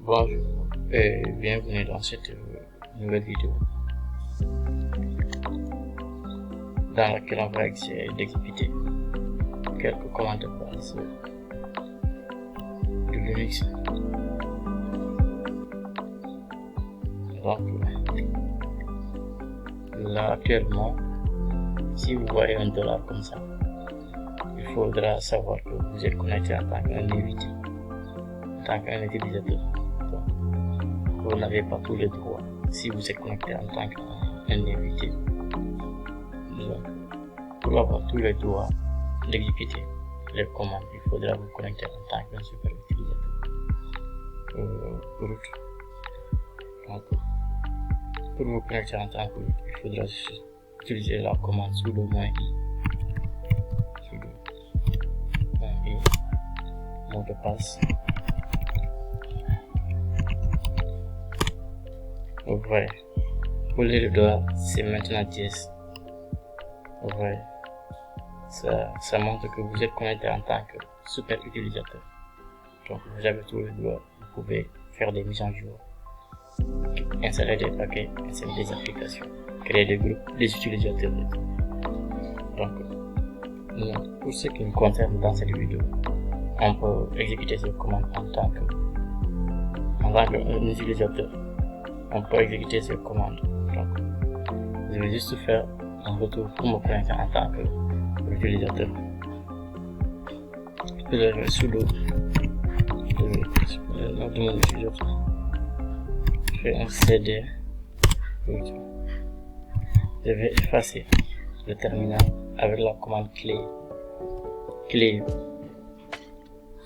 Bonjour et bienvenue dans cette nouvelle vidéo dans laquelle on va essayer d'exécuter quelques commandes de base de Linux. Donc là actuellement, si vous voyez un dollar comme ça, il faudra savoir que vous êtes connecté en tant qu'un invité, en tant qu'un utilisateur. Donc, vous n'avez pas tous les droits si vous êtes connecté en tant qu'un invité. Donc, pour avoir tous les droits d'exécuter les commandes, il faudra vous connecter en tant qu'un super utilisateur. Root. Donc, pour vous connecter en tant que root, il faudra utiliser la commande sudo -i, mot de passe. Vous voyez, pour les doigts, c'est maintenant 10. Vous voyez, ça montre que vous êtes connecté en tant que super utilisateur. Donc vous avez tous les droits, vous pouvez faire des mises en jour, installer des paquets, installer des applications, créer des groupes, des utilisateurs et tout. Donc, pour ce qui me concerne dans cette vidéo, on peut exécuter cette commande en tant qu'utilisateur. On peut exécuter cette commande. Donc, je vais juste faire un retour pour me connecter en tant qu'utilisateur. Je vais sudo le nom de mon utilisateur. Je fais un cd. Je vais effacer le terminal avec la commande clé.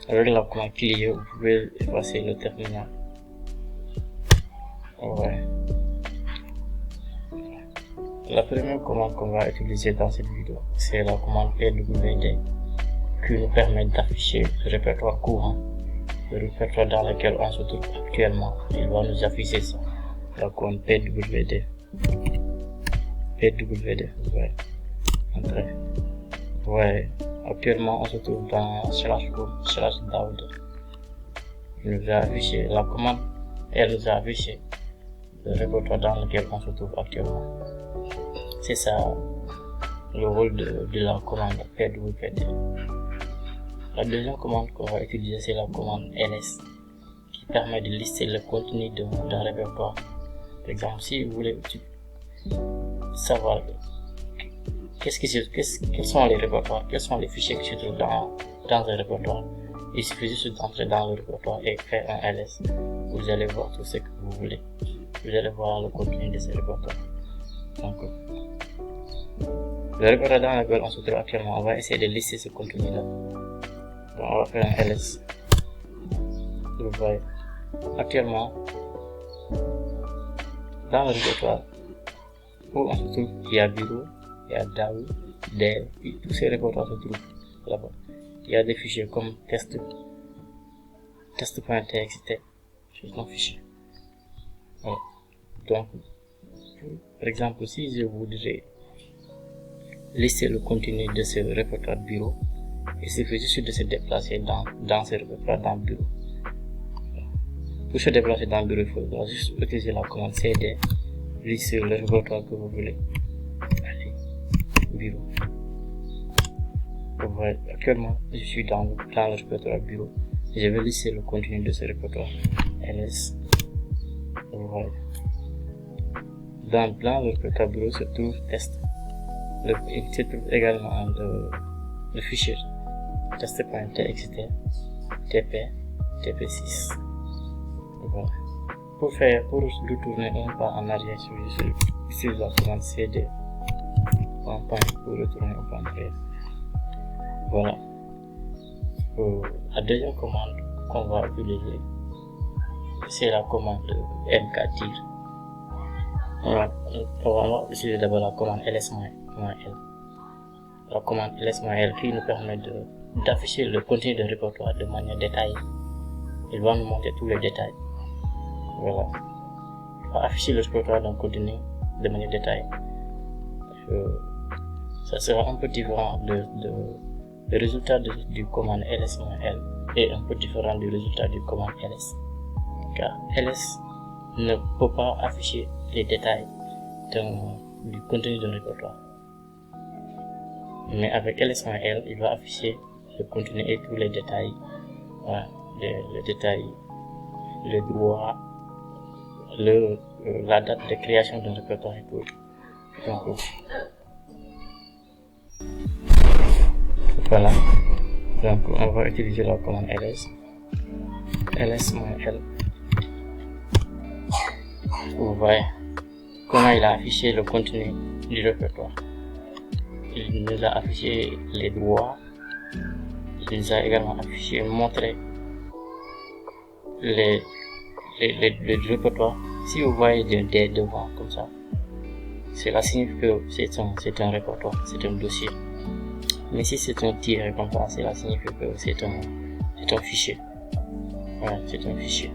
Avec la commande clé, vous pouvez effacer le terminal. Ouais. La première commande qu'on va utiliser dans cette vidéo, c'est la commande pwd qui nous permet d'afficher le répertoire courant, le répertoire dans lequel on se trouve actuellement. Il va nous afficher ça, la commande pwd. Vous voyez. Entrez. Vous voyez, actuellement on se trouve dans /home/download. Il nous a affiché la commande, elle nous a affiché le répertoire dans lequel on se trouve actuellement. C'est ça le rôle de la commande pwd. La deuxième commande qu'on va utiliser, c'est la commande ls qui permet de lister le contenu d'un répertoire. Par exemple, si vous voulez savoir quels sont les répertoires, quels sont les fichiers qui se trouvent dans un répertoire, il suffit juste d'entrer dans le répertoire et faire un ls. Vous allez voir tout ce que vous voulez. Vous allez voir le contenu de ce répertoire. Donc, le répertoire dans lequel on se trouve actuellement, on va essayer de lister ce contenu-là. Donc, on va faire un ls. Vous voyez, actuellement, dans le répertoire où on se trouve, il y a bureau, il y a DAO, dev, et tous ces répertoires se trouvent là-bas. Il y a des fichiers comme test.txt, c'est un fichier. Voilà. Donc, par exemple, si je voudrais lister le contenu de ce répertoire bureau, il suffit juste de se déplacer dans ce répertoire dans le bureau. Pour se déplacer dans le bureau, il faudra juste utiliser la commande cd, lister le répertoire que vous voulez. Allez, bureau. Vous voyez, actuellement, je suis dans le répertoire bureau. Je vais lister le contenu de ce répertoire. ls. Vous voyez. Dans le répertoire bureau se trouve test. Il se trouve également le fichier test.txt, tp6. Voilà. Pour retourner un pas en arrière, sur la commande cd pour retourner un pas en arrière. Voilà. La deuxième commande qu'on va utiliser, c'est la commande mkdir. On va utiliser d'abord la commande ls-l. La commande ls-l qui nous permet d'afficher le contenu du répertoire de manière détaillée. Il va nous montrer tous les détails. Voilà. Il va afficher le répertoire d'un contenu de manière détaillée. Ça sera un peu différent le résultat du commande ls-l est un peu différent du résultat du commande ls. car ls ne peut pas afficher les détails du contenu d'un répertoire. Mais avec ls.l, il va afficher le contenu et tous les détails, voilà, les détails, le droit, la date de création d'un répertoire et tout. Donc, voilà. Donc, on va utiliser la commande ls-l. Vous voyez comment il a affiché le contenu du répertoire. Il nous a affiché les droits. Il nous a également montré le répertoire. Si vous voyez des D devant comme ça, cela signifie que c'est un répertoire, c'est un dossier. Mais si c'est un tiret comme ça, cela signifie que c'est un fichier. Ouais, c'est un fichier.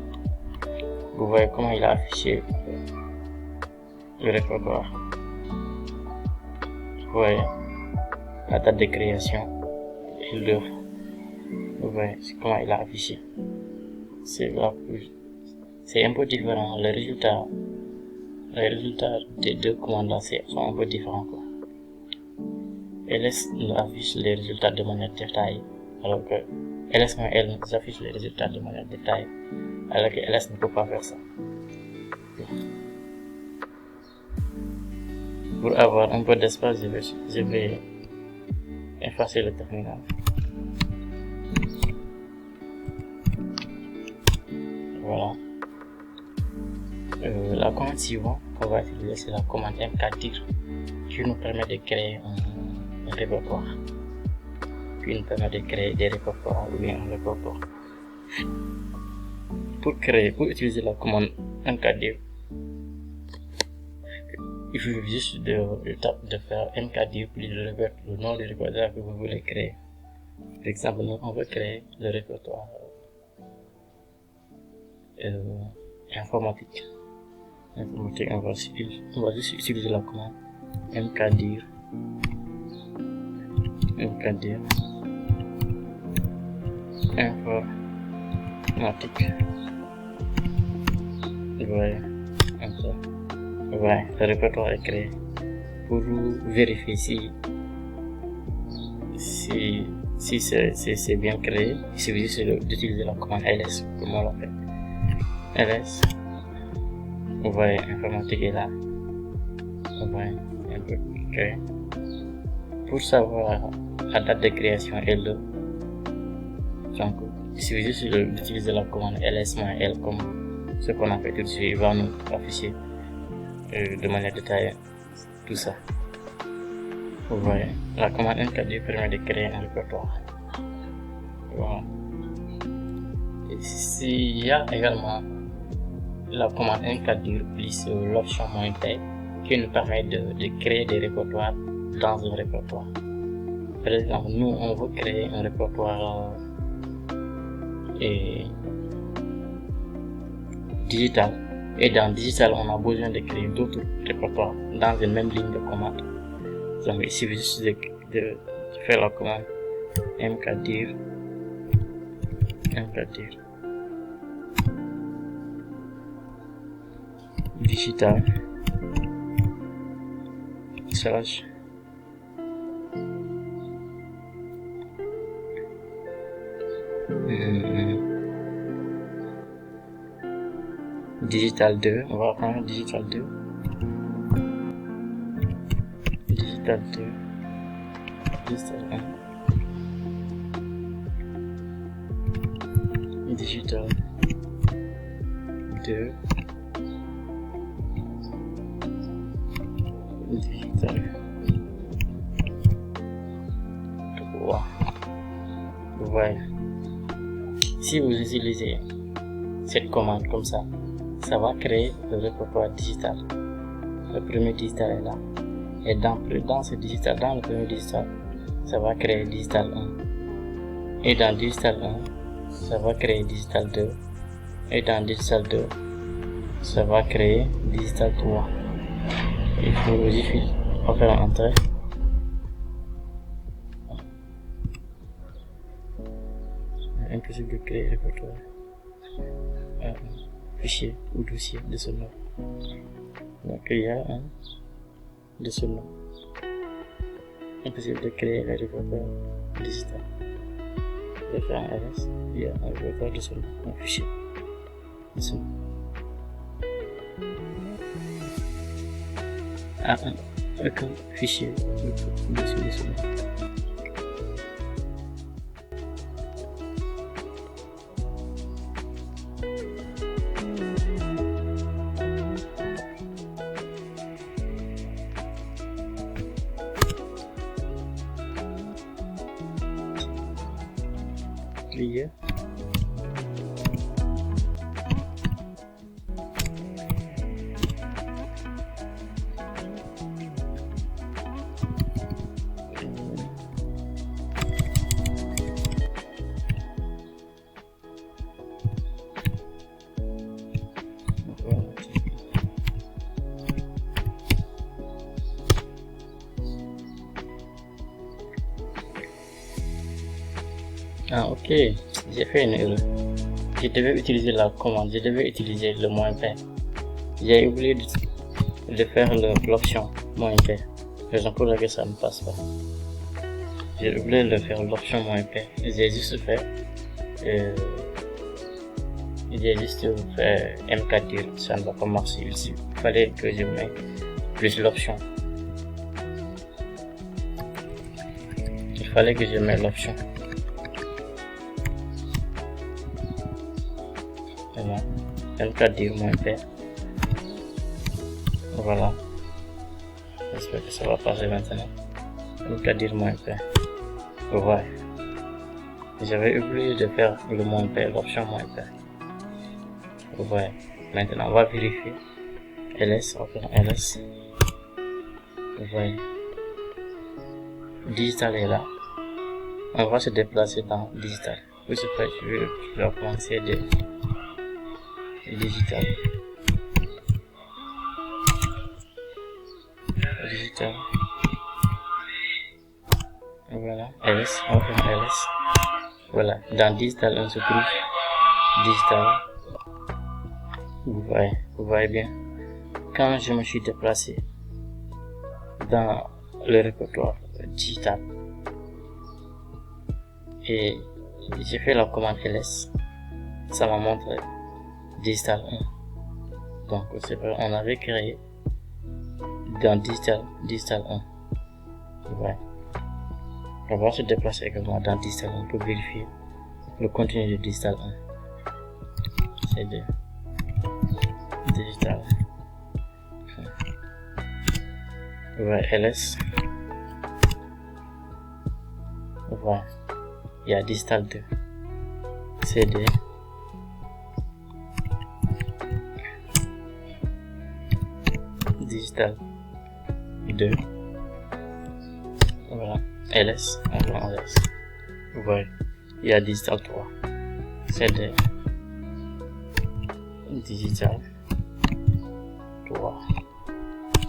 Vous voyez comment il a affiché le répertoire. Vous voyez la date de création et l'heure. Vous voyez comment il a affiché. C'est un peu différent. Les résultats des deux commandes sont un peu différents, quoi. ls nous affiche les résultats de manière détaillée, alors que ls.l nous affiche les résultats de manière détaillée, alors que ls ne peut pas faire ça. Pour avoir un peu d'espace, je vais effacer le terminal. Voilà. La commande suivante qu'on va utiliser, c'est la commande mkdir, qui nous permet de créer un répertoire, qui nous permet de créer des répertoires ou bien un répertoire. Pour utiliser la commande mkdir, il faut juste de faire mkdir plus le nom du répertoire que vous voulez créer. Par exemple, nous on veut créer le répertoire informatique. On va juste utiliser la commande mkdir informatique. Voilà, comme ça. Voilà, le répertoire est créé. Pour vérifier si c'est bien créé, il suffit juste d'utiliser la commande ls, comme on l'a fait. ls, vous voyez, informatique est là. Vous voyez, un peu créé. Pour savoir la date de création et l'heure, donc il suffit juste d'utiliser la commande ls-l comme ce qu'on a fait tout de suite. Il va nous afficher de manière détaillée tout ça. Vous voyez, la commande mkdir permet de créer un répertoire. Voilà. Il y a également la commande mkdir plus l'option -t qui nous permet de créer des répertoires dans un répertoire. Par exemple, nous on veut créer un répertoire digital, et dans digital on a besoin de créer d'autres répertoires dans une même ligne de commande. Donc il suffit juste de faire la commande mkdir digital slash digital 2, on va prendre digital 2, digital 2, digital 1, digital 2, digital 3. Vous voyez, si vous utilisez cette commande comme ça, ça va créer le répertoire digital. Le premier digital est là. Et dans ce digital, dans le premier digital, ça va créer digital 1. Et dans digital 1, ça va créer digital 2. Et dans digital 2, ça va créer digital 3. Il faut juste faire un entrée. Impossible de créer le répertoire. fichier ou dossier de ce nom. Donc il y a un de ce nom. Impossible de créer un répertoire digital. Je vais faire un ls, il y a un répertoire de ce nom, un fichier de ce nom. Aucun fichier dessus de ce nom. Clear. Ah ok, j'ai fait une erreur. Je devais utiliser la commande, je devais utiliser le -p. J'ai oublié de faire l'option -p. Raison pour laquelle ça ne passe pas. J'ai oublié de faire l'option -p. J'ai juste fait mkdir, ça ne va pas marcher. Il fallait que je mette plus l'option. Il fallait que je mette l'option. Voilà, mkdir -p. Voilà. J'espère que ça va passer maintenant. mkdir -p. Voilà. J'avais oublié de faire le -p, l'option -p. Voilà. Maintenant, on va vérifier. ls, on va faire ls. Voilà. Digital est là. On va se déplacer dans digital. Pour ce faire, je vais prendre cd digital. Voilà, ls, on va faire ls. Voilà, dans digital on se trouve digital. Vous voyez bien. Quand je me suis déplacé dans le répertoire digital et j'ai fait la commande ls, ça m'a montré digital 1. Donc c'est vrai, on avait créé dans digital 1. Ouais. On va se déplacer également dans digital 1 pour vérifier le contenu de digital 1. C'est de digital. Ouais, ls. Ouais. Il y a digital 2. cd. Digital 2. Voilà. ls. ls. Ouais. Il y a digital 3. cd. Digital 3.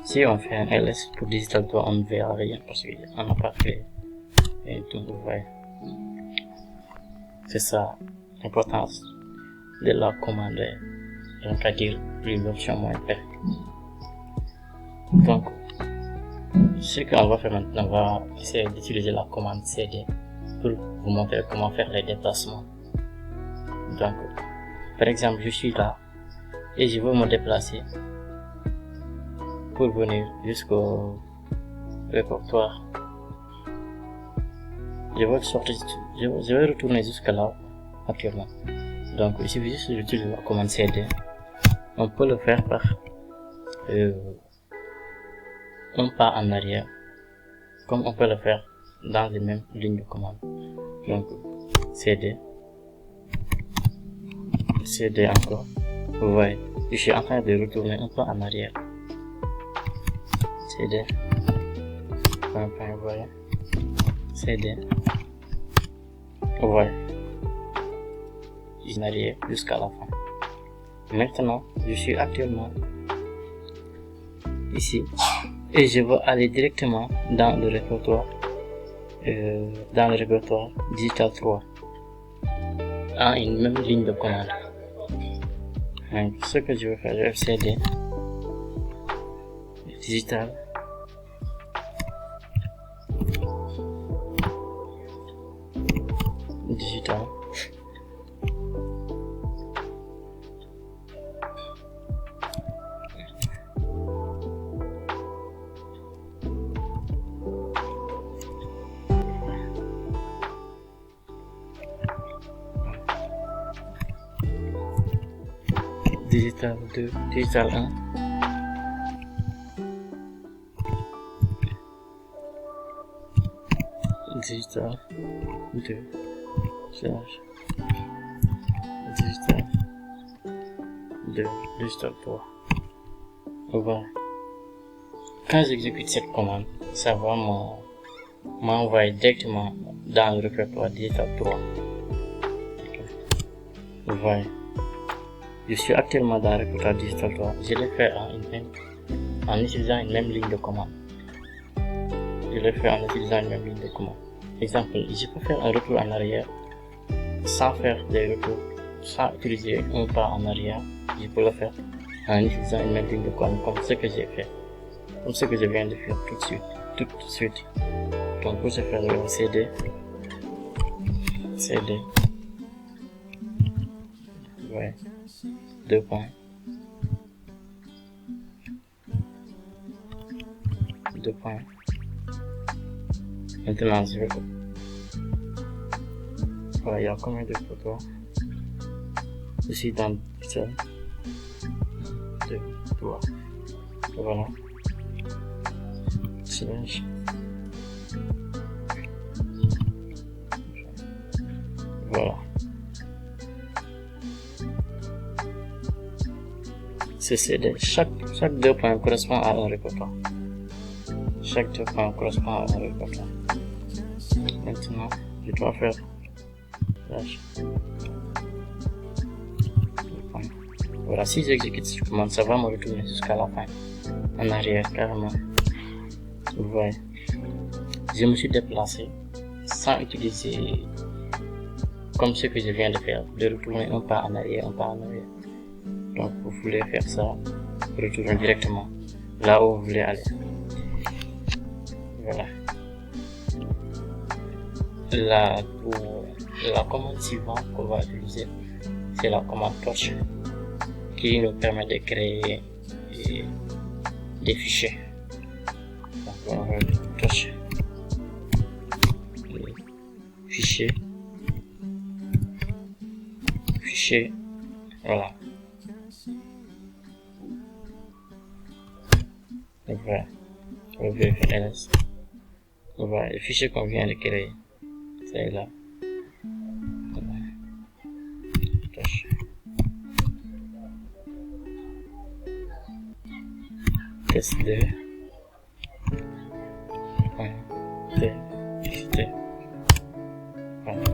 Si on fait un ls pour digital 3, on ne verra rien parce qu'on n'a pas fait et tout. Ouais. C'est ça l'importance de la commande mkdir plus l'option -p. Donc ce qu'on va faire maintenant, on va essayer d'utiliser la commande cd pour vous montrer comment faire les déplacements. Donc par exemple, je suis là et je veux me déplacer pour venir jusqu'au répertoire. Je vais sortir, je vais retourner jusqu'à là actuellement. Donc il suffit juste d'utiliser la commande cd. On peut le faire par un pas en arrière, comme on peut le faire dans les mêmes lignes de commande. Donc cd encore. Vous voyez, je suis en train de retourner un peu en arrière. cd vous voyez, cd, vous voyez, en arrière jusqu'à la fin. Maintenant je suis actuellement ici et je veux aller directement dans le répertoire digital 3 en une même ligne de commande. Donc, ce que je vais faire, je vais CD digital. Digital. Digital 2, digital 1. Digital 2, slash digital 2, digital 3. Voilà. Quand j'exécute cette commande, ça va m'envoyer directement dans le répertoire digital 3. Vous voyez. Je suis actuellement dans le répertoire digital 3. Je l'ai fait en utilisant une même ligne de commande. Exemple, je peux faire un retour en arrière sans faire des retours, sans utiliser un pas en arrière. Je peux le faire en utilisant une même ligne de commande, comme ce que j'ai fait, comme ce que je viens de faire tout de suite. Donc pour ce faire, je vais CD, ouais, 2 points, 2 points. Maintenant, je vais voilà, il y a combien de photos? Je suis dans le seul. 2, 3. Voilà. Slash. Voilà. C'est CD. Chaque 2 points correspond à un répertoire. Chaque 2 points correspond à un répertoire. Maintenant, je dois faire slash. Voilà, si j'exécute cette commande, ça va me retourner jusqu'à la fin, en arrière carrément. Vous voyez, je me suis déplacé sans utiliser, comme ce que je viens de faire, de retourner un pas en arrière, Donc vous voulez faire ça, retourner directement là où vous voulez aller. Voilà. La commande suivante qu'on va utiliser, c'est la commande torch, qui nous permet de créer des fichiers. Donc on va torch, fichier, voilà. Donc voilà, on va faire ls. Voilà, le fichier qu'on vient de créer, c'est là. Torch. Test2.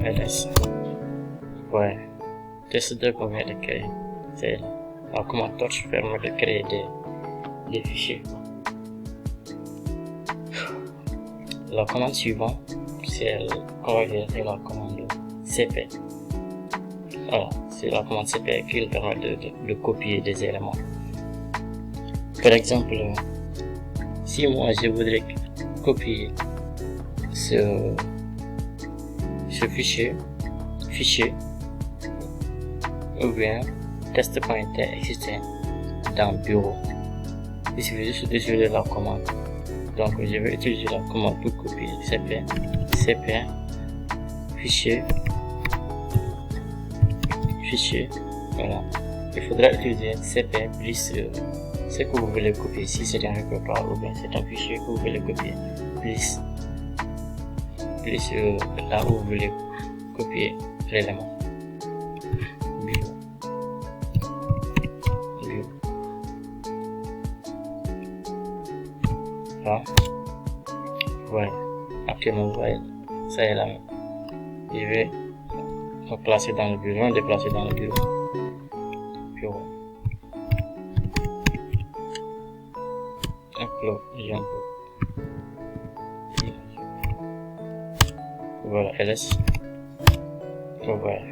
ls. Ouais, test2 qu'on vient de créer, c'est là. La commande torch permet de créer des fichiers. La commande suivante, c'est la commande cp. Voilà, c'est la commande cp qui nous permet de copier des éléments. Par exemple, si moi je voudrais copier ce fichier ou bien test.txt dans bureau, il suffit juste d'utiliser la commande. Donc je vais utiliser la commande pour copier cp fichier, voilà. Il faudra utiliser cp plus ce que vous voulez copier, si c'est un répertoire ou bien c'est un fichier que vous voulez copier, plus là où vous voulez copier l'élément. Là, ouais, actuellement vous voyez, ça est là. Je vais me placer dans le bureau, me déplacer dans le bureau. Upload, voilà, ls. Voilà,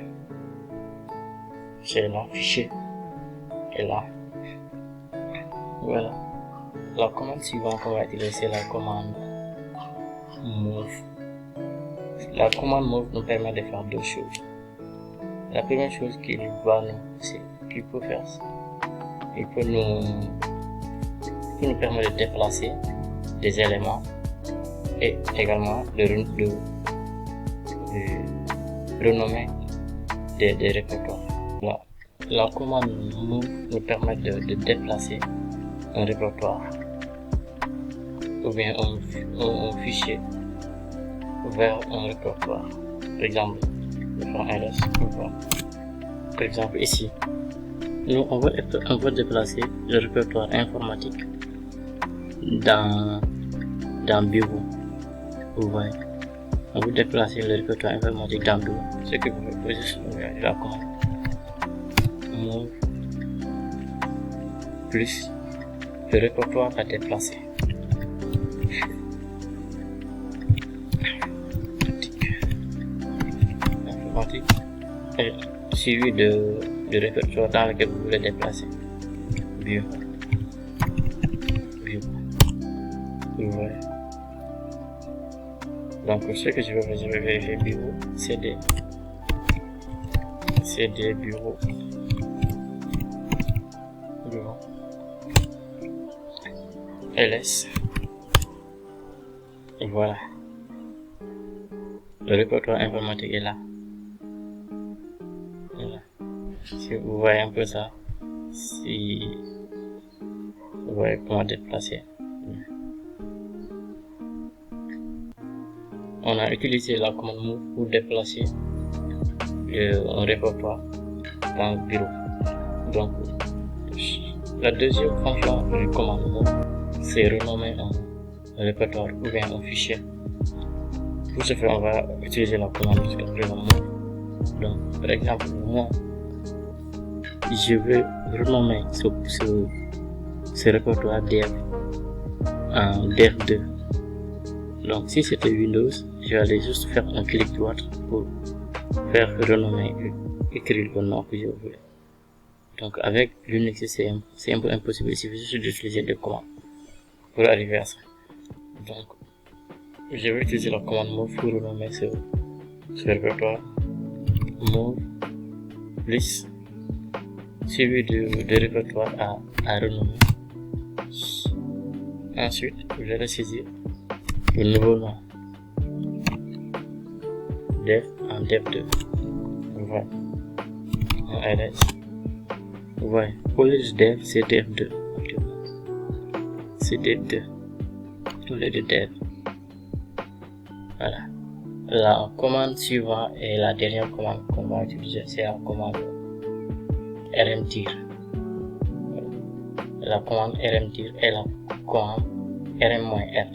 c'est là, fichier. est là. Voilà. La commande suivante qu'on va utiliser, c'est la commande move. La commande move nous permet de faire deux choses. La première chose qu'il peut faire, il peut nous permettre de déplacer des éléments et également de renommer des répertoires. La commande move nous permet de déplacer un répertoire ou bien un fichier vers un répertoire. Par exemple, je vais faire un ls. Par exemple ici, nous on va déplacer le répertoire informatique dans bureau. Vous voyez, on va déplacer le répertoire informatique dans bureau. Ce que vous pouvez juste la commande move plus le répertoire à déplacer. Informatique et suivi de répertoire dans lequel vous voulez déplacer. Bureau. Vous voyez. Donc ce que je vais vérifier bureau, CD bureau. ls. Et voilà. Le répertoire informatique est là. Voilà. Si vous voyez un peu ça, si vous voyez comment déplacer. On a utilisé la commande move pour déplacer un répertoire dans le bureau. Donc, la deuxième fonction de la commande move, c'est renommer un répertoire ou bien un fichier. Pour ce faire, on va utiliser la commande jusqu'à présent move. Donc, par exemple, moi, je veux renommer ce répertoire dev en dev2. Donc, si c'était Windows, je vais aller juste faire un clic droit pour faire renommer, écrire le nom que je veux. Donc, avec Linux, c'est un peu impossible. Il suffit juste d'utiliser deux commandes pour arriver à ça. Donc, je vais utiliser la commande move pour renommer ce répertoire. Move plus suivi de répertoire à renommer. Ensuite, je vais ressaisir le nouveau nom dev en dev2. Voilà. En ls. Voilà. Au lieu de dev, c'est dev2. C'est dev2 au lieu de dev. Voilà. La commande suivante et la dernière commande qu'on va utiliser, c'est la commande rmdir. La commande rmdir est la commande rm-r.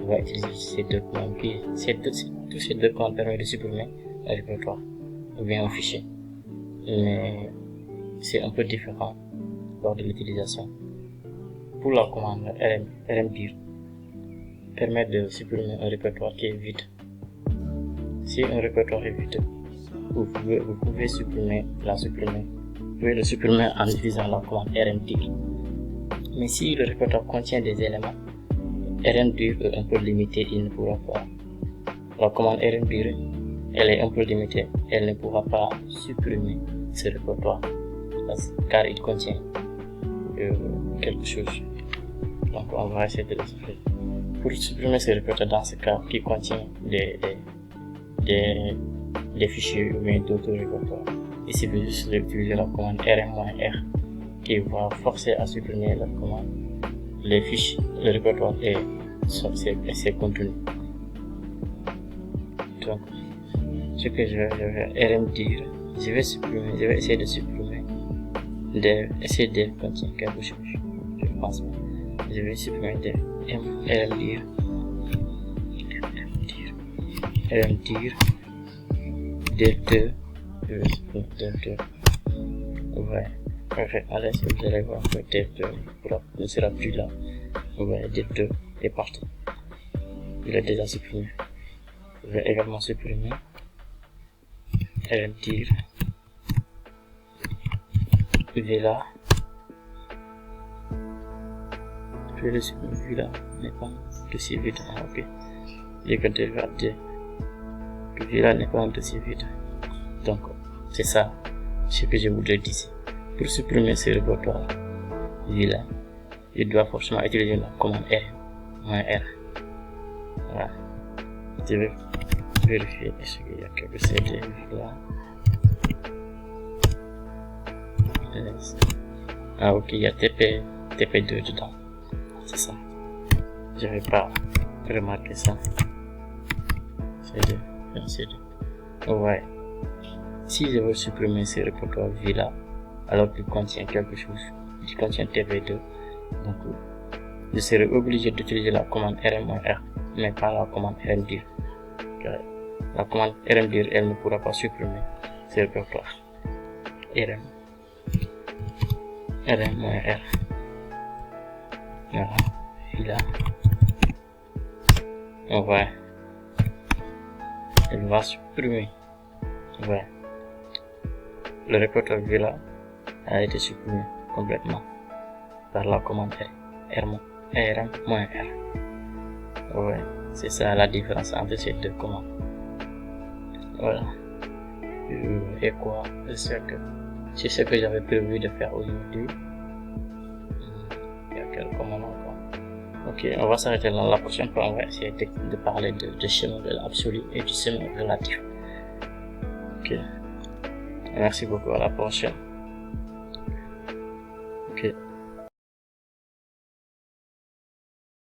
On va utiliser ces deux commandes. Tous ces deux commandes permettent de supprimer un répertoire ou bien un fichier. Mais c'est un peu différent lors de l'utilisation. Pour la commande rmdir, permet de supprimer un répertoire qui est vide. Si un répertoire est vide, vous pouvez le supprimer. Vous pouvez le supprimer en utilisant la commande rmdir. Mais si le répertoire contient des éléments, rmdir est un peu limité, il ne pourra pas. La commande rmdir, elle est un peu limitée, elle ne pourra pas supprimer ce répertoire car il contient quelque chose. Donc on va essayer de le supprimer. Pour supprimer ce répertoire dans ce cas qui contient des fichiers ou bien d'autres répertoires, il suffit juste d'utiliser la commande rm-r qui va forcer à supprimer la commande, les fichiers, le répertoire et ses contenus. Donc, ce que je vais faire, rmdir, je vais essayer de supprimer dev contient quelque chose. Je pense pas. Je vais supprimer dev rmdir dev2. Je vais supprimer dev2. Ouais. Parfait. Allez, si vous allez voir que dev2 ne sera plus là. Vous voyez, dev2 est parti. Il est déjà supprimé. Je vais également supprimer rmdir. Villa je vais le supprimer, vu là n'est pas un dossier vide. Ok, j'ai compté valider que vu là n'est pas un dossier vide. Donc c'est ça ce que je voudrais dire ici. Pour supprimer ce répertoire vu là, je dois forcément utiliser la commande R. Voilà, je vais vérifier est-ce qu'il y a quelque CD là. Ah ok, il y a TP2 dedans, c'est ça. Je n'avais pas remarqué ça. CD. Ouais. Si je veux supprimer ce répertoire V là, alors qu'il contient quelque chose, qui contient TP2, donc je serai obligé d'utiliser la commande rm-r, mais pas la commande rmdir. La commande rmdir, elle ne pourra pas supprimer ce répertoire. rm-r. Voilà, là. Elle va supprimer. Ouais. Le répertoire là a été supprimé complètement par la commande rm-r. Ouais, c'est ça la différence entre ces deux commandes. Voilà. Et quoi, c'est ce que j'avais prévu de faire aujourd'hui. Il y a quelques commandes encore. Ok, on va s'arrêter là. La prochaine fois, on va essayer de parler de chemin de l'absolu et du chemin relatif. Ok. Merci beaucoup, à la prochaine.